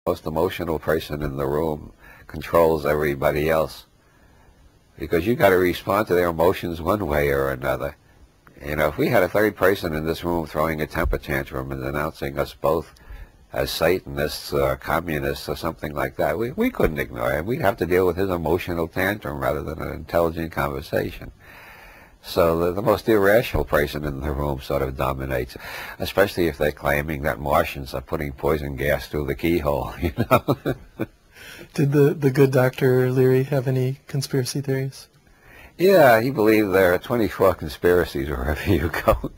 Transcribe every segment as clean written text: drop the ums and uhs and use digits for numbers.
most emotional person in the room controls everybody else, because you got to respond to their emotions one way or another. You know, if we had a third person in this room throwing a temper tantrum and denouncing us both as Satanists or communists or something like that, we couldn't ignore him. We'd have to deal with his emotional tantrum rather than an intelligent conversation. So the most irrational person in the room sort of dominates, especially if they're claiming that Martians are putting poison gas through the keyhole, you know. Did the good Dr. Leary have any conspiracy theories? Yeah, he believed there are 24 conspiracies wherever you go.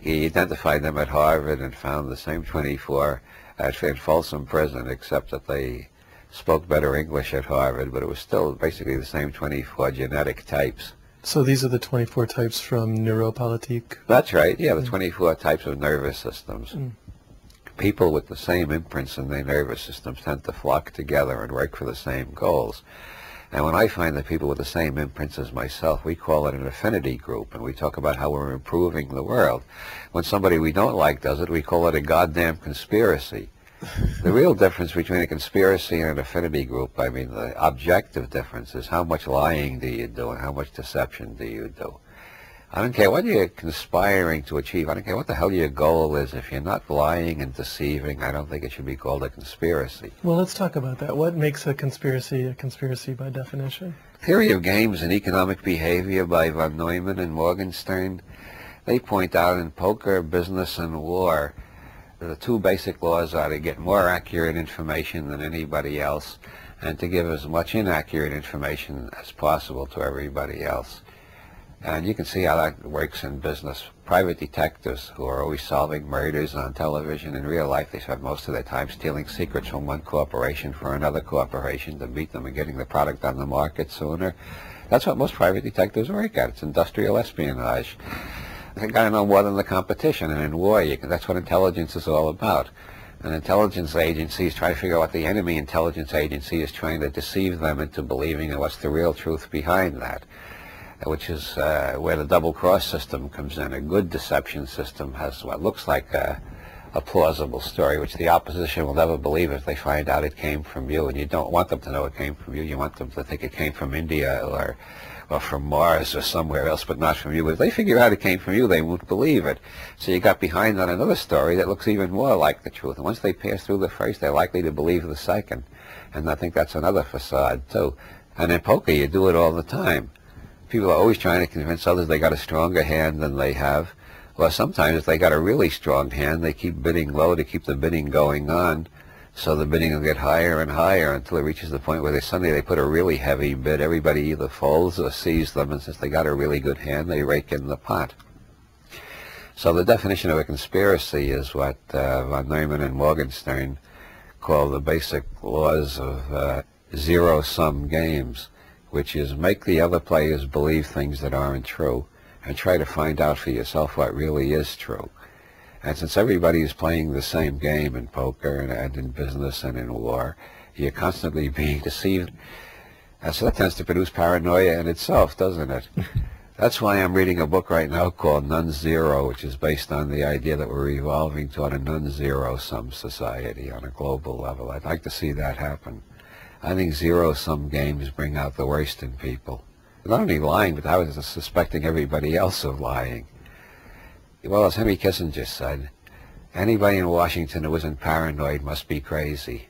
He identified them at Harvard and found the same 24 in Folsom Prison, except that they spoke better English at Harvard, but it was still basically the same 24 genetic types. So these are the 24 types from Neuropolitique? That's right, yeah, the 24 types of nervous systems. People with the same imprints in their nervous systems tend to flock together and work for the same goals. And when I find that people with the same imprints as myself, we call it an affinity group, and we talk about how we're improving the world. When somebody we don't like does it, we call it a goddamn conspiracy. The real difference between a conspiracy and an affinity group, I mean the objective difference, is how much lying do you do and how much deception do you do. I don't care what you're conspiring to achieve. I don't care what the hell your goal is. If you're not lying and deceiving, I don't think it should be called a conspiracy. Well, let's talk about that. What makes a conspiracy by definition? Theory of Games and Economic Behavior by von Neumann and Morgenstern. They point out in poker, business, and war, the two basic laws are to get more accurate information than anybody else and to give as much inaccurate information as possible to everybody else. And you can see how that works in business. Private detectives who are always solving murders on television, in real life they spend most of their time stealing secrets from one corporation for another corporation to beat them and getting the product on the market sooner. That's what most private detectives work at. It's industrial espionage. They got to know more than the competition, and in war that's what intelligence is all about. An intelligence agency is trying to figure out what the enemy intelligence agency is trying to deceive them into believing and what's the real truth behind that, which is where the double-cross system comes in. A good deception system has what looks like a plausible story, which the opposition will never believe if they find out it came from you, and you don't want them to know it came from you. You want them to think it came from India or from Mars or somewhere else, but not from you. But if they figure out it came from you, they won't believe it. So you got behind on another story that looks even more like the truth. And once they pass through the first, they're likely to believe the second. And I think that's another facade, too. And in poker, you do it all the time. People are always trying to convince others they got a stronger hand than they have. Well, sometimes if they got a really strong hand, they keep bidding low to keep the bidding going on. So the bidding will get higher and higher until it reaches the point where suddenly they put a really heavy bid. Everybody either folds or sees them, and since they got a really good hand, they rake in the pot. So the definition of a conspiracy is what von Neumann and Morgenstern call the basic laws of zero-sum games, which is make the other players believe things that aren't true and try to find out for yourself what really is true. And since everybody is playing the same game in poker and in business and in war, you're constantly being deceived. And so that tends to produce paranoia in itself, doesn't it? That's why I'm reading a book right now called Non-Zero, which is based on the idea that we're evolving toward a non-zero-sum society on a global level. I'd like to see that happen. I think zero-sum games bring out the worst in people. Not only lying, but I was suspecting everybody else of lying. Well, as Henry Kissinger said, anybody in Washington who isn't paranoid must be crazy.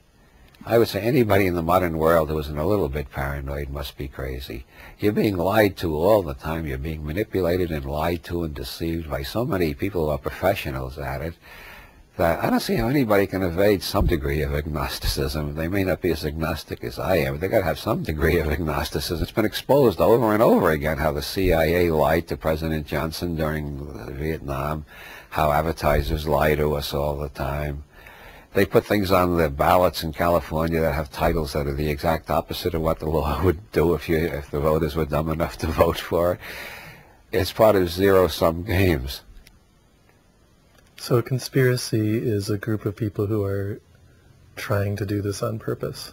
I would say anybody in the modern world who isn't a little bit paranoid must be crazy. You're being lied to all the time. You're being manipulated and lied to and deceived by so many people who are professionals at it that I don't see how anybody can evade some degree of agnosticism. They may not be as agnostic as I am, but they've got to have some degree of agnosticism. It's been exposed over and over again how the CIA lied to President Johnson during Vietnam, how advertisers lie to us all the time. They put things on the ballots in California that have titles that are the exact opposite of what the law would do if the voters were dumb enough to vote for it. It's part of zero-sum games. So a conspiracy is a group of people who are trying to do this on purpose.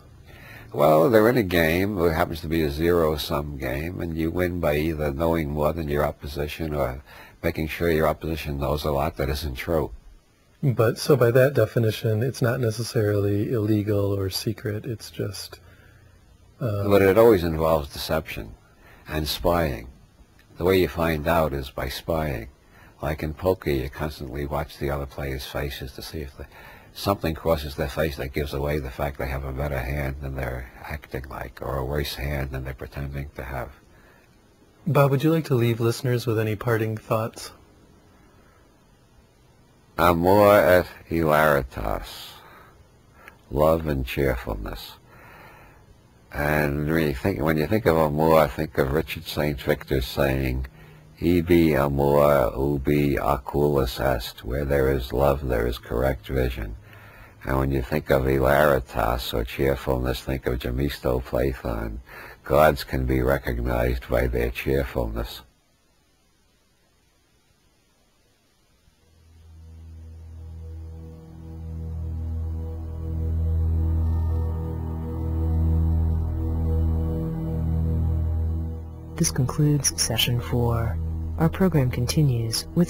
Well, they're in a game. It happens to be a zero-sum game, and you win by either knowing more than your opposition or making sure your opposition knows a lot that isn't true. But so by that definition, it's not necessarily illegal or secret. It's just... But it always involves deception and spying. The way you find out is by spying. Like in poker, you constantly watch the other players' faces to see if something crosses their face that gives away the fact they have a better hand than they're acting like, or a worse hand than they're pretending to have. Bob, would you like to leave listeners with any parting thoughts? Amor et hilaritas, love and cheerfulness. And when you think of amor, think of Richard St. Victor saying, Ibi amor ubi oculus est, where there is love, there is correct vision. And when you think of hilaritas, or cheerfulness, think of Gemisto Plathon. Gods can be recognized by their cheerfulness. This concludes Session 4. Our program continues with